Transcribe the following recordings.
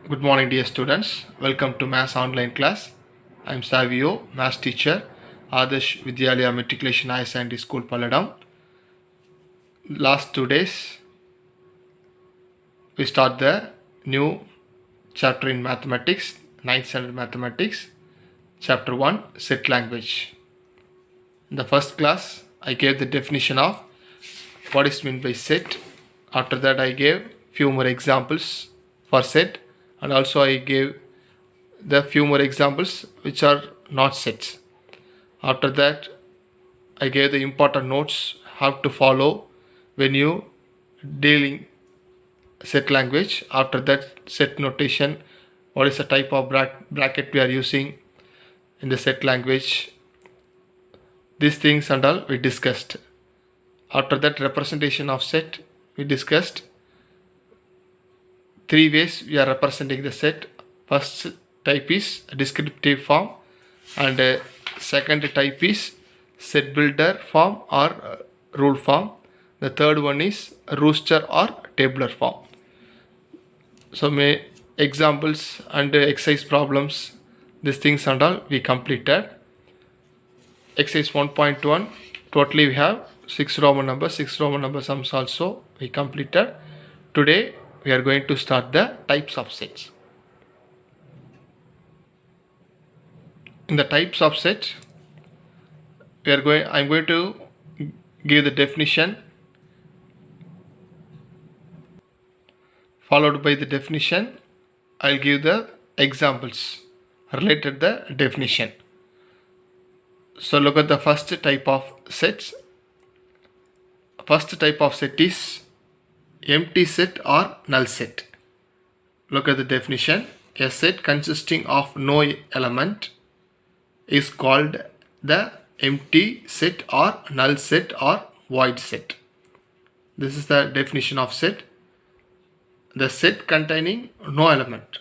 Good morning, dear students. Welcome to Maths online class. I am Savio, Maths teacher, Adarsh Vidyalaya Matriculation Higher Secondary School, Palladam. Last 2 days, we start the new chapter in mathematics, 9th standard mathematics, chapter 1, set language. In the first class, I gave the definition of what is meant by set. After that, I gave few more examples for set, and also I gave the few more examples which are not sets. After that, I gave the important notes how to follow when you dealing set language. After that, set notation, what is the type of bracket we are using in the set language. These things and all we discussed. After that, representation of set, we discussed 3 ways we are representing the set. First type is descriptive form, and second type is set builder form or rule form. The third one is rooster or tabular form. So examples and exercise problems, these things and all we completed. Exercise 1.1, totally we have 6 Roman numbers sums also we completed. Today we are going to start the types of sets. In the types of set, I'm going to give the definition. Followed by the definition, I'll give the examples related to the definition. So look at the first type of sets. First type of set is empty set or null set. Look at the definition. A set consisting of no element is called the empty set or null set or void set. This is the definition of set. The set containing no element.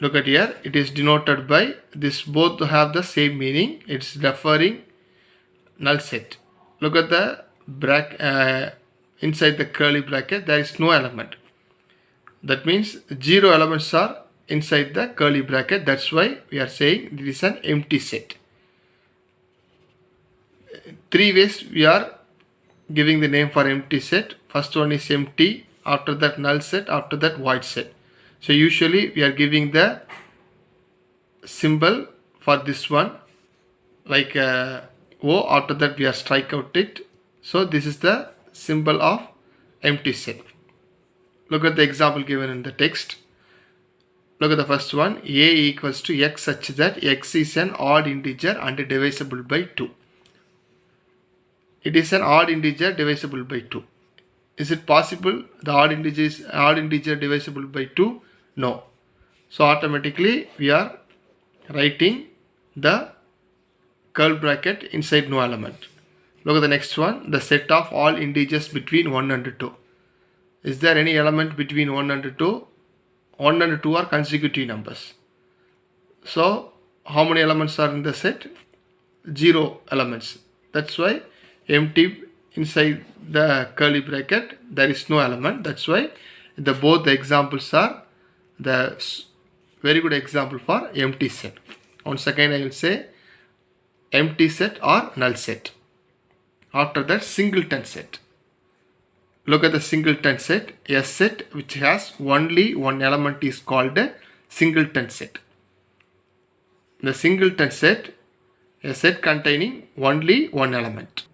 Look at here, it is denoted by this, both have the same meaning. It's referring null set. Look at the bracket, inside the curly bracket there is no element. That means 0 elements are inside the curly bracket. That's why we are saying this is an empty set. 3 ways we are giving the name for empty set. First one is empty, after that null set, after that void set. So usually we are giving the symbol for this one like O, after that we are strike out it. So this is the symbol of empty set. Look at the example given in the text. Look at the first one. A equals to x such that x is an odd integer and divisible by 2. It is an odd integer divisible by 2. Is it possible the odd integer divisible by 2? No. So automatically we are writing the curly bracket inside no element. Look at the next one. The set of all integers between 1 and 2. Is there any element between 1 and 2? 1 and 2 are consecutive numbers. So how many elements are in the set? 0 elements. That's why empty, inside the curly bracket there is no element. That's why both the examples are the very good example for empty set. Once again I will say empty set or null set. After that, singleton set. Look at the singleton set. A set which has only one element is called a singleton set. The singleton set, a set containing only one element.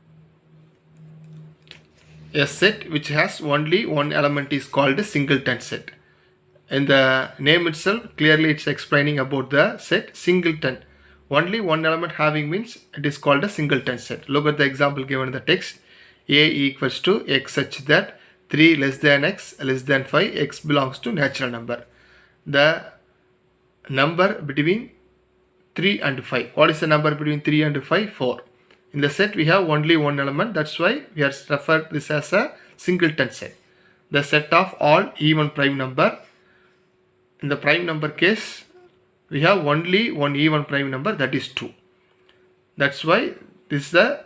A set which has only one element is called a singleton set. In the name itself, clearly it's explaining about the set singleton. Only one element having means it is called a singleton set. Look at the example given in the text. A equals to x such that 3 less than x less than 5, x belongs to natural number. The number between 3 and 5. What is the number between 3 and 5? 4. In the set we have only one element. That's why we are referred this as a singleton set. The set of all even prime number. In the prime number case, we have only one even prime number, that is 2. That's why this is a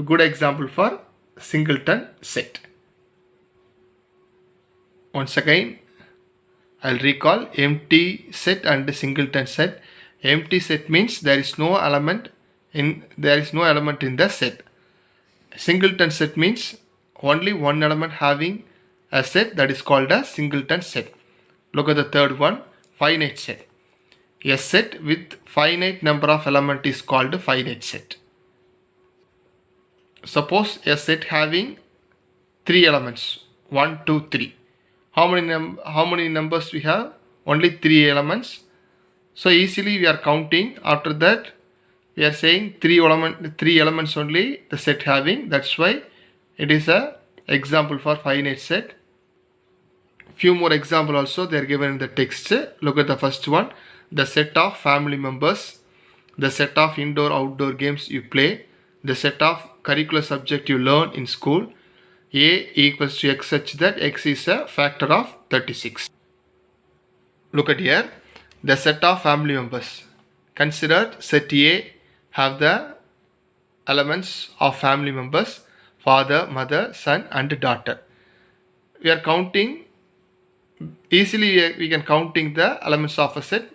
good example for singleton set. Once again I'll recall empty set and singleton set. Empty set means there is no element in the set. Singleton set means only one element having a set, that is called a singleton set. Look at the third one, finite set. A set with finite number of elements is called a finite set. Suppose a set having 3 elements, 1, 2, 3. How many numbers we have? Only 3 elements. So easily we are counting. After that we are saying 3 elements only the set having. That's why it is a example for finite set. Few more example also they are given in the text. Look at the first one. The set of family members, the set of indoor outdoor games you play, the set of curricular subject you learn in school. A equals to x such that x is a factor of 36. Look at here, the set of family members. Consider set A have the elements of family members, father, mother, son and daughter. We are counting, easily we can counting the elements of a set.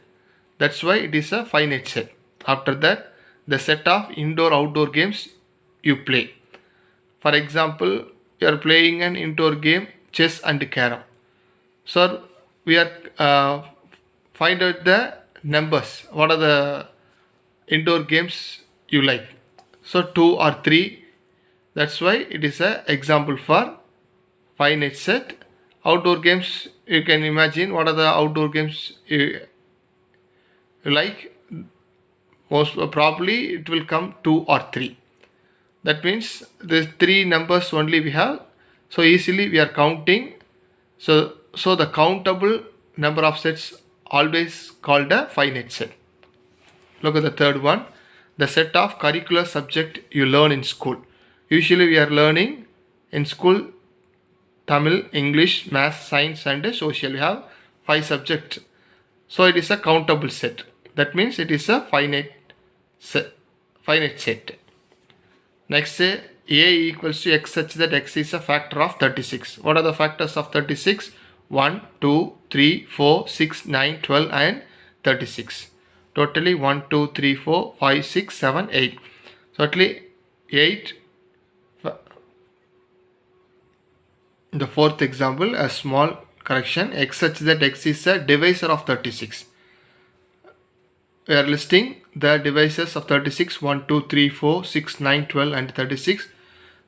That's why it is a finite set. After that, the set of indoor outdoor games you play. For example, you are playing an indoor game, chess and carom. So we are find out the numbers. What are the indoor games you like? So 2 or 3. That's why it is an example for finite set. Outdoor games, you can imagine what are the outdoor games you like. Most probably it will come 2 or 3. That means the 3 numbers only we have. So easily we are counting. So the countable number of sets always called a finite set. Look at the third one. The set of curricular subject you learn in school. Usually we are learning in school Tamil, English, Math, Science and Social. We have 5 subjects. So it is a countable set. That means it is a finite set. Next, A equals to x such that x is a factor of 36. What are the factors of 36? 1, 2, 3, 4, 6, 9, 12 and 36. Totally 1, 2, 3, 4, 5, 6, 7, 8. Totally 8. The fourth example, a small correction, x such that x is a divisor of 36. We are listing the divisors of 36, 1, 2, 3, 4, 6, 9, 12 and 36.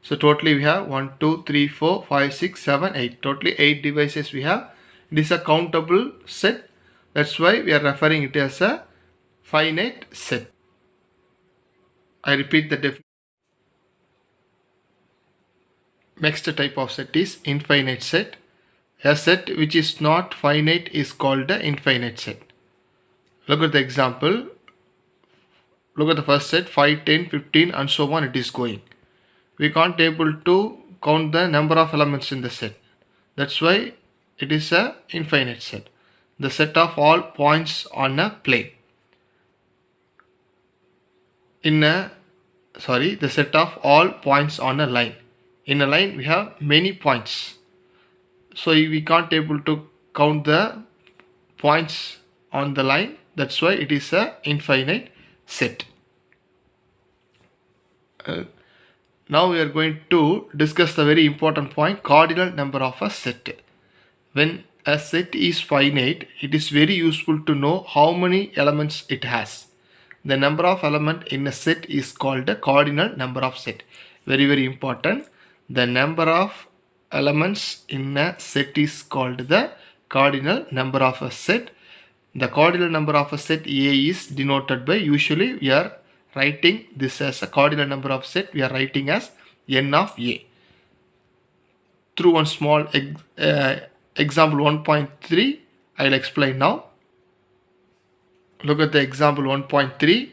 So totally we have 1, 2, 3, 4, 5, 6, 7, 8. Totally 8 divisors we have. It is a countable set. That's why we are referring it as a finite set. I repeat the definition. Next type of set is infinite set. A set which is not finite is called the infinite set. Look at the example. Look at the first set, 5, 10, 15 and so on it is going. We can't able to count the number of elements in the set. That's why it is a infinite set. The set of all points on a plane. The set of all points on a line. In a line we have many points. So we can't able to count the points on the line. That's why it is a infinite set. Now we are going to discuss the very important point, cardinal number of a set. When a set is finite, it is very useful to know how many elements it has. The number of elements in a set is called the cardinal number of set. Very, very important. The number of elements in a set is called the cardinal number of a set. The cardinal number of a set A is denoted by, usually we are writing this as a cardinal number of set, we are writing as n of A. Through one small example 1.3, I will explain now. Look at the example 1.3.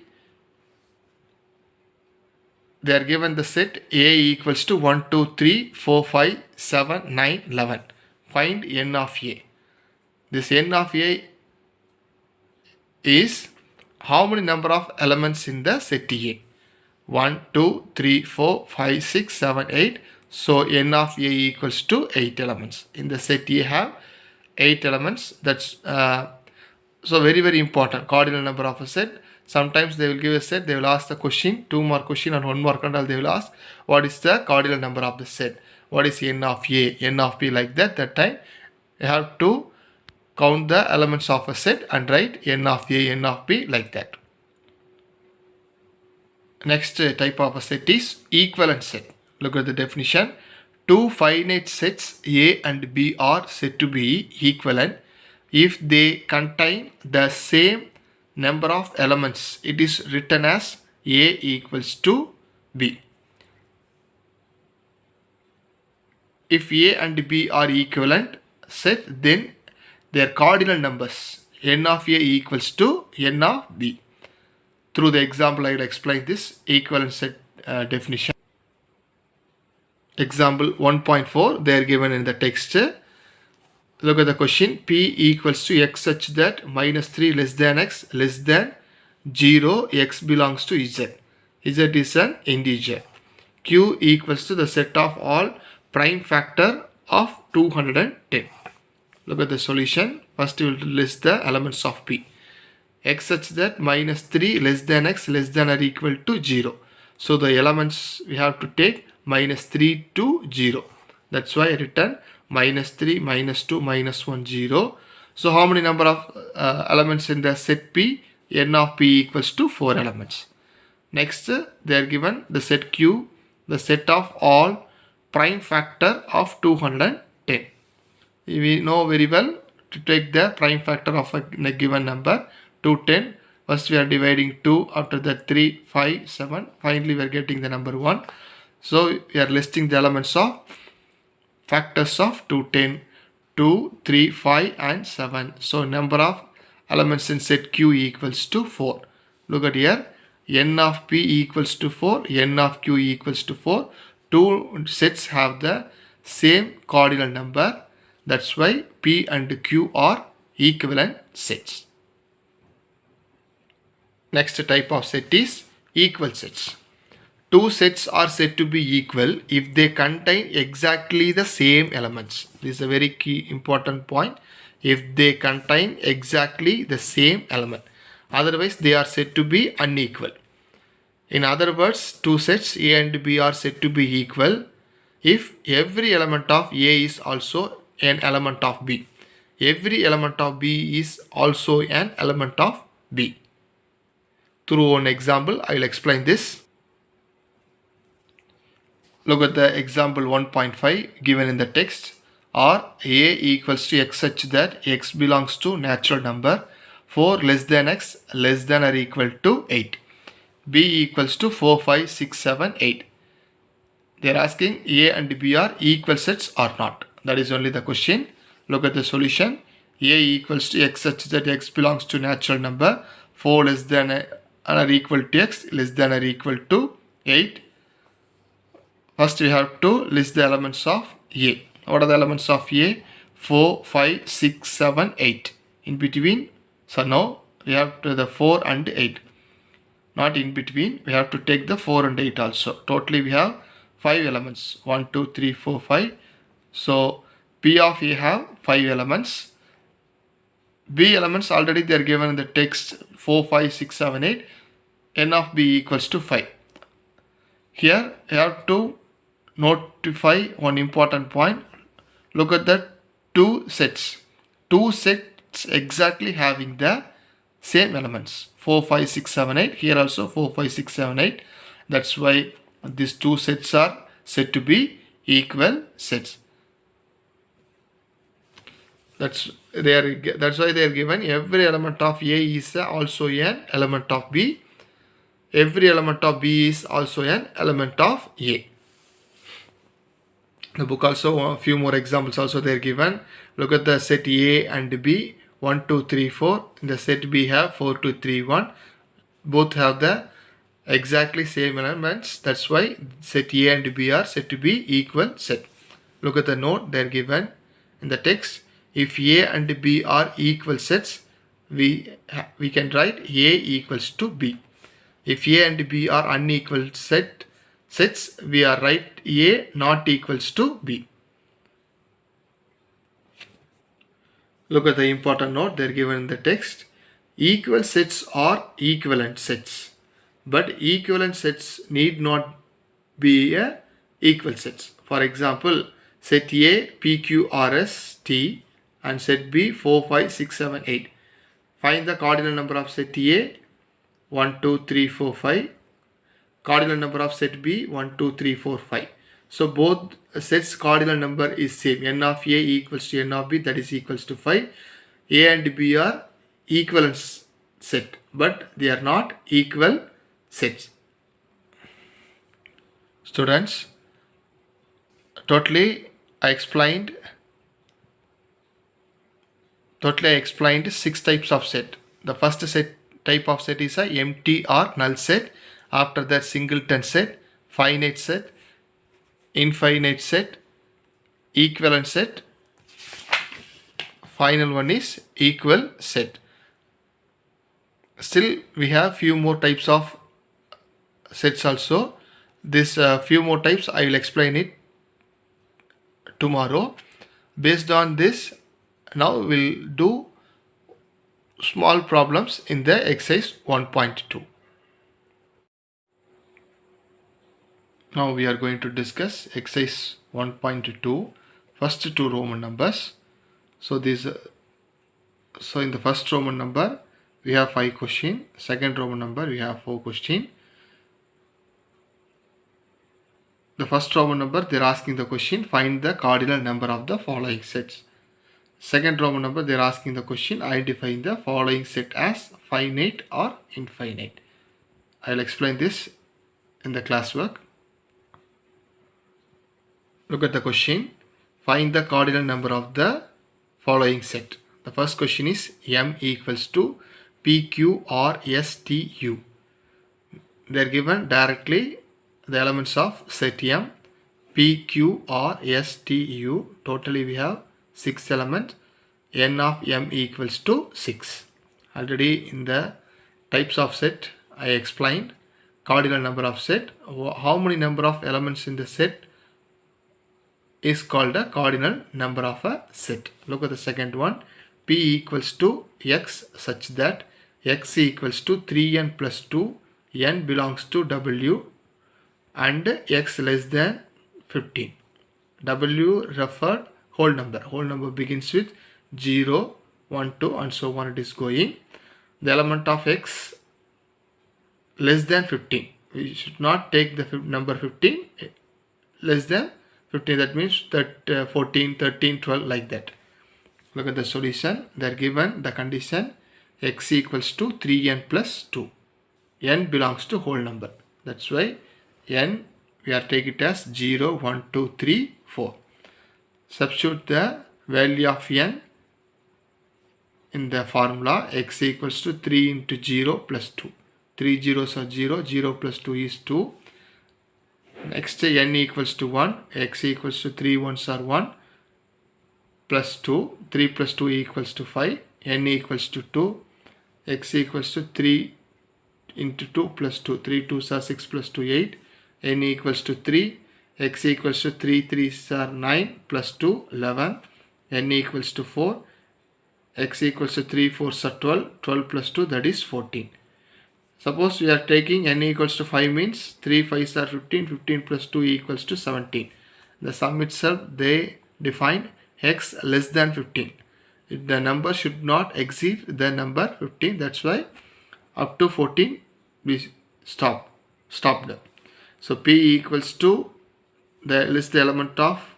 They are given the set A equals to 1, 2, 3, 4, 5, 7, 9, 11. Find n of A. This n of A is how many number of elements in the set A? 1, 2, 3, 4, 5, 6, 7, 8. So n of A equals to 8 elements. In the set A have 8 elements. That's so very important. Cardinal number of a set. Sometimes they will give a set, they will ask the question, 2 more question and 1 more control. They will ask what is the cardinal number of the set, what is n of a, n of b, like that. That time you have to count the elements of a set and write n of a, n of b, like that. Next type of a set is equivalent set. Look at the definition. Two finite sets A and B are said to be equivalent if they contain the same number of elements. It is written as A equals to B. If A and B are equivalent set, then their cardinal numbers n of A equals to n of B. Through the example, I will explain this equivalent set definition. Example 1.4, they are given in the text. Look at the question. P equals to x such that minus 3 less than x less than 0, x belongs to z. Z is an integer. Q equals to the set of all prime factor of 210. Look at the solution. First we will list the elements of P. X such that minus 3 less than x less than or equal to 0. So the elements we have to take minus 3 to 0. That's why I written minus 3, minus 2, minus 1, 0. So how many number of elements in the set P? N of P equals to 4 elements. Next they are given the set Q, the set of all prime factor of 210. We know very well to take the prime factor of a given number 210. First we are dividing 2, after that 3, 5, 7. Finally we are getting the number 1. So we are listing the elements of factors of 210, 2, 3, 5 and 7. So number of elements in set Q equals to 4. Look at here. N of P equals to 4, N of Q equals to 4. Two sets have the same cardinal number. That's why P and Q are equivalent sets. Next type of set is equal sets. Two sets are said to be equal if they contain exactly the same elements. This is a very key important point. If they contain exactly the same element. Otherwise they are said to be unequal. In other words, two sets A and B are said to be equal if every element of A is also an element of B. Every element of B is also an element of B. Through one example, I will explain this. Look at the example 1.5 given in the text. Or A equals to x such that x belongs to natural number 4 less than x less than or equal to 8. B equals to 4, 5, 6, 7, 8. They are asking A and B are equal sets or not. That is only the question. Look at the solution. A equals to x such that x belongs to natural number 4 less than or equal to x less than or equal to 8. First we have to list the elements of A. What are the elements of A? 4, 5, 6, 7, 8. In between, so now we have to the 4 and 8. Not in between, we have to take the 4 and 8 also. Totally we have 5 elements. 1, 2, 3, 4, 5. So P of A have 5 elements. B elements already they are given in the text 4, 5, 6, 7, 8. N of B equals to 5. Here you have to notify one important point. Look at the two sets. Two sets exactly having the same elements. 4, 5, 6, 7, 8. Here also 4, 5, 6, 7, 8. That's why these two sets are said to be equal sets. That's why they are given every element of A is also an element of B. Every element of B is also an element of A. The book also a few more examples also they are given. Look at the set A and B. 1, 2, 3, 4. In the set B have 4, 2, 3, 1. Both have the exactly same elements. That's why set A and B are said to be equal set. Look at the note they are given in the text. If A and B are equal sets, we can write A equals to B. If A and B are unequal sets, we are write A not equals to B. Look at the important note they are given in the text. Equal sets are equivalent sets, but equivalent sets need not be a equal sets. For example, set A PQRS T and set B 4 5 6 7 8. Find the cardinal number of set A 1 2 3 4 5. Cardinal number of set B 1 2 3 4 5. So both sets cardinal number is same. N of A equals to N of B, that is equals to 5. A and B are equivalent set, but they are not equal sets. Students, totally I explained 6 types of set. The first type of set is a empty or null set. After that, singleton set, finite set, infinite set, equivalent set. Final one is equal set. Still we have few more types of sets also. This few more types I will explain it tomorrow. Based on this, now we'll do small problems in the exercise 1.2. Now we are going to discuss exercise 1.2, first two Roman numbers. So in the first Roman number we have 5 questions, second Roman number we have 4 questions. The first Roman number they are asking the question, find the cardinal number of the following sets. Second Roman number they are asking the question, identifying the following set as finite or infinite. I will explain this in the classwork. Look at the question. Find the cardinal number of the following set. The first question is M equals to PQRSTU. They are given directly the elements of set M, PQRSTU. Totally we have 6 elements. N of M equals to 6. Already in the types of set I explained cardinal number of set. How many number of elements in the set is called a cardinal number of a set. Look at the second one. P equals to X such that X equals to 3n plus 2, n belongs to W and X less than 15. W referred whole number. Whole number begins with 0, 1, 2 and so on it is going. The element of X less than 15. We should not take the number 15 less than 15, that means that 14, 13, 12 like that. Look at the solution. They are given the condition X equals to 3n plus 2. N belongs to whole number. That's why N we are taking it as 0, 1, 2, 3, 4. Substitute the value of N in the formula. X equals to 3 into 0 plus 2. 3 zeros are 0, 0 plus 2 is 2. Next n equals to 1, x equals to 3 ones are 1 plus 2, 3 plus 2 equals to 5, n equals to 2, x equals to 3 into 2 plus 2, 3 2s are 6 plus 2 8, n equals to 3, x equals to 3 3s are 9 plus 2 11, n equals to 4, x equals to 3 4s are 12, 12 plus 2 that is 14. Suppose we are taking n equals to 5 means 3 5s are 15, 15 plus 2 equals to 17. The sum itself they define x less than 15. The number should not exceed the number 15. That's why up to 14 we stopped. So P equals to the list the element of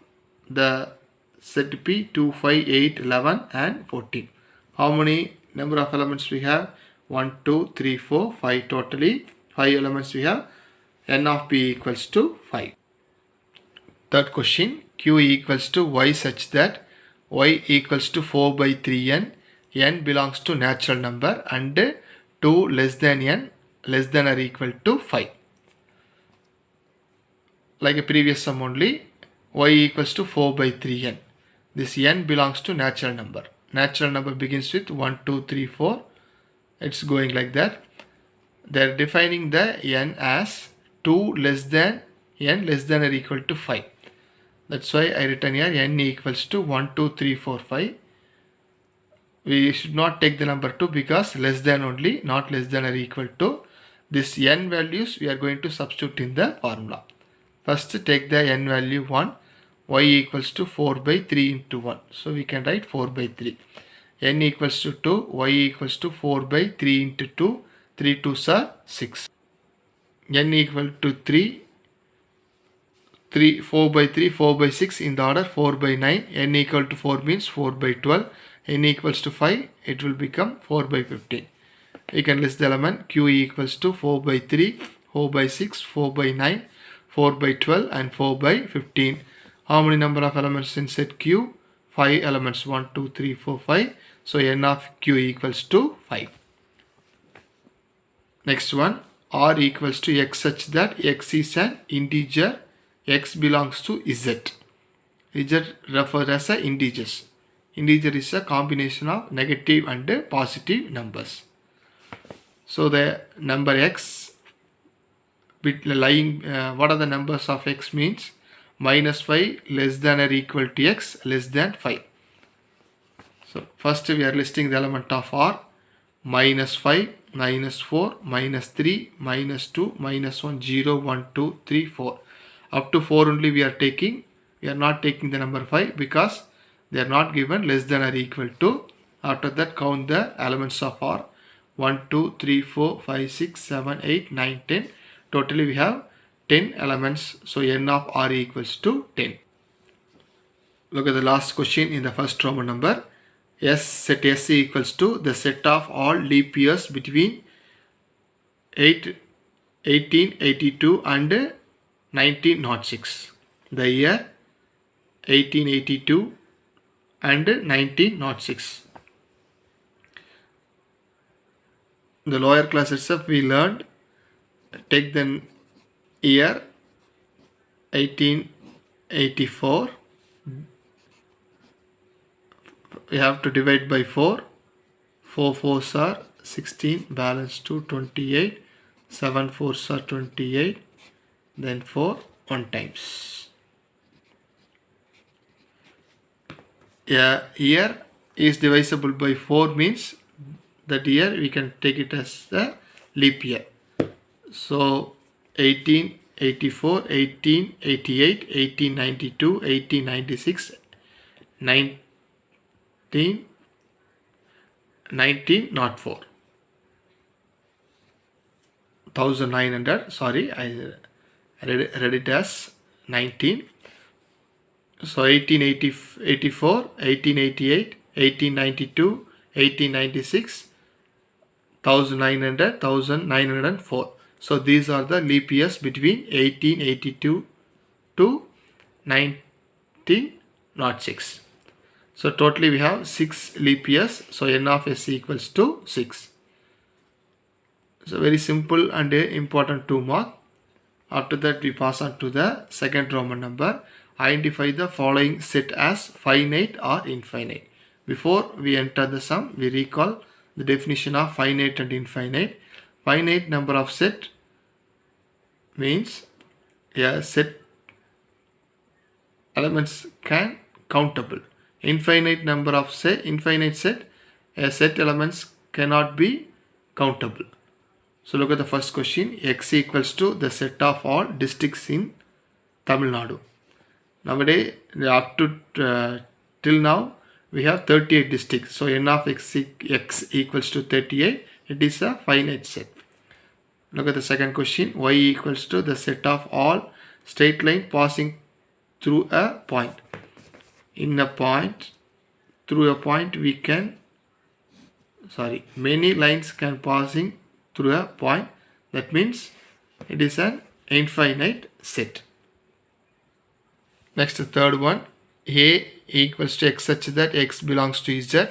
the set P 2, 5, 8, 11 and 14. How many number of elements we have? 1, 2, 3, 4, 5 totally. 5 elements we have. N of P equals to 5. Third question. Q equals to Y such that Y equals to 4 by 3n. N belongs to natural number and 2 less than n less than or equal to 5. Like a previous sum only. Y equals to 4 by 3n. This n belongs to natural number. Natural number begins with 1, 2, 3, 4. It's going like that. They're defining the n as 2 less than n less than or equal to 5. That's why I written here n equals to 1, 2, 3, 4, 5. we should not take the number 2 because less than only, not less than or equal to. This n values we are going to substitute in the formula. First take the n value 1, y equals to 4 by 3 into 1. So we can write 4 by 3. N equals to 2, y equals to 4 by 3 into 2, 3 2s are 6. N equal to 3, 4 by 3, 4 by 6 in the order 4 by 9. N equal to 4 means 4 by 12. N equals to 5, it will become 4 by 15. We can list the element q equals to 4 by 3, 4 by 6, 4 by 9, 4 by 12 and 4 by 15. How many number of elements in set q? 5 elements, 1, 2, 3, 4, 5. So n of q equals to 5. Next one, r equals to x such that x is an integer, x belongs to z. Z refers as a integers. Integer is a combination of negative and positive numbers. So the number x lying, what are the numbers of x means? Minus 5 less than or equal to x less than 5. So first we are listing the element of r. Minus 5, minus 4, minus 3, minus 2, minus 1, 0, 1, 2, 3, 4. Up to 4 only we are taking. We are not taking the number 5 because they are not given less than or equal to. After that count the elements of r. 1, 2, 3, 4, 5, 6, 7, 8, 9, 10. Totally we have 10 elements. So n of r equals to 10. Look at the last question in the first Roman number. Set S equals to the set of all leap years between 1882 and 1906. The year 1882 and 1906. The lower class itself we learned, take the year 1884, we have to divide by 4, 4 4s are 16, balance to 28, 7 4s are 28, then 4 1 times. A year is divisible by 4 means that year we can take it as a leap year. So 1884, 1888, 1892, 1896, 1904. 1900, sorry, I read it as 19. So 1884, 1888, 1892, 1896, 1900, 1904. So these are the leap years between 1882 to 1906. So totally we have 6 leap years. So n of s equals to 6. So very simple and important 2 mark. After that we pass on to the second Roman number. Identify the following set as finite or infinite. Before we enter the sum, we recall the definition of finite and infinite. Finite number of set means a set elements can countable. Infinite number of set, infinite set, a set elements cannot be countable. So look at the first question. X equals to the set of all districts in Tamil Nadu. Nowadays, up to till now, we have 38 districts. So n of x equals to 38. It is a finite set. Look at the second question. Y equals to the set of all straight line passing through a point. In a point, through a point we can, many lines can passing through a point. That means it is an infinite set. Next, the third one. A equals to x such that x belongs to z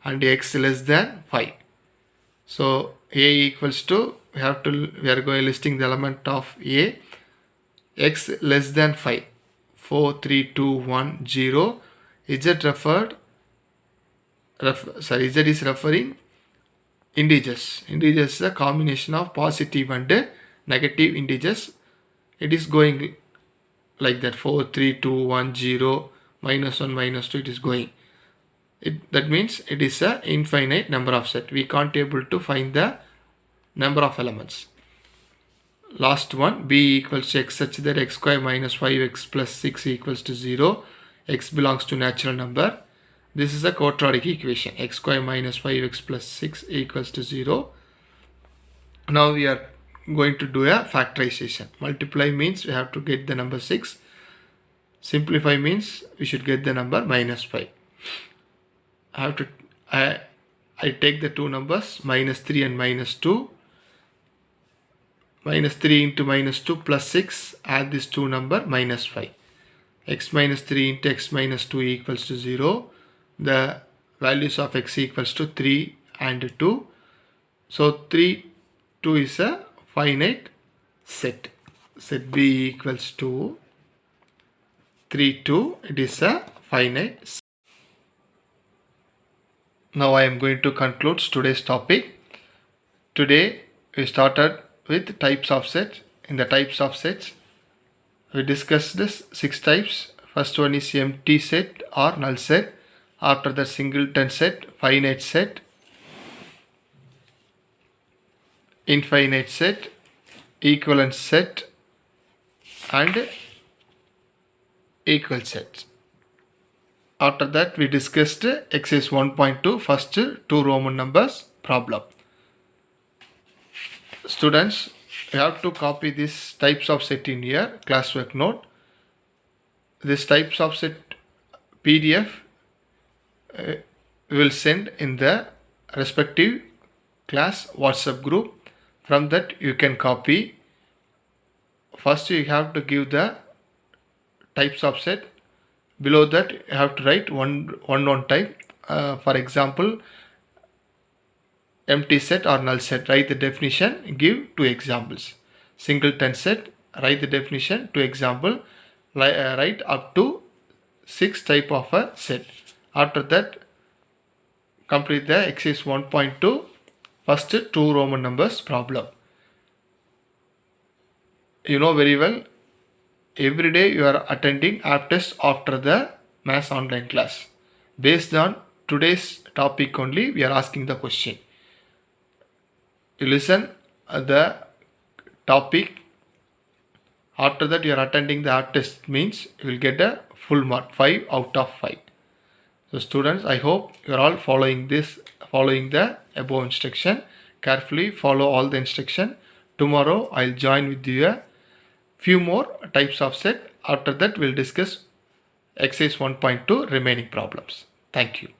and x less than 5. So A equals to, we are going listing the element of A. X less than 5. 4, 3, 2, 1, 0. Z is referring integers. Integers is a combination of positive and negative integers. It is going like that, 4, 3, 2, 1, 0, minus 1, minus 2, it is going. that means it is a infinite number of set. We can't able to find the number of elements. Last one, b equals to x such that x square minus 5x plus 6 equals to 0. X belongs to natural number. This is a quadratic equation. X square minus 5x plus 6 equals to 0. Now we are going to do a factorization. Multiply means we have to get the number 6. Simplify means we should get the number minus 5. I take the two numbers minus 3 and minus 2. Minus 3 into minus 2 plus 6, add this two number minus 5. X minus 3 into x minus 2 equals to 0. The values of x equals to 3 and 2. So 3, 2 is a finite set. Set b equals to 3, 2. It is a finite set. Now I am going to conclude today's topic. Today we started with types of sets. In the types of sets, we discussed this 6 types. First one is empty set or null set. After the singleton set, finite set, infinite set, equivalent set, and equal set. After that, we discussed exercise 1.2, first two Roman numbers problem. Students, you have to copy these types of set in your classwork note. This types of set PDF we will send in the respective class WhatsApp group. From that you can copy. First you have to give the types of set. Below that you have to write one type. For example, empty set or null set, write the definition, give 2 examples. Singleton set, write the definition, 2 example, write up to 6 type of a set. After that, complete the exercise 1.2, first two Roman numbers problem. You know very well, every day you are attending app test after the maths online class. Based on today's topic only, we are asking the question. You listen the topic, after that you are attending the app test, means you will get a full mark, 5 out of 5. So students, I hope you are all following the above instruction. Carefully follow all the instruction. Tomorrow I will join with you a few more types of set. After that we will discuss exercise 1.2 remaining problems. Thank you.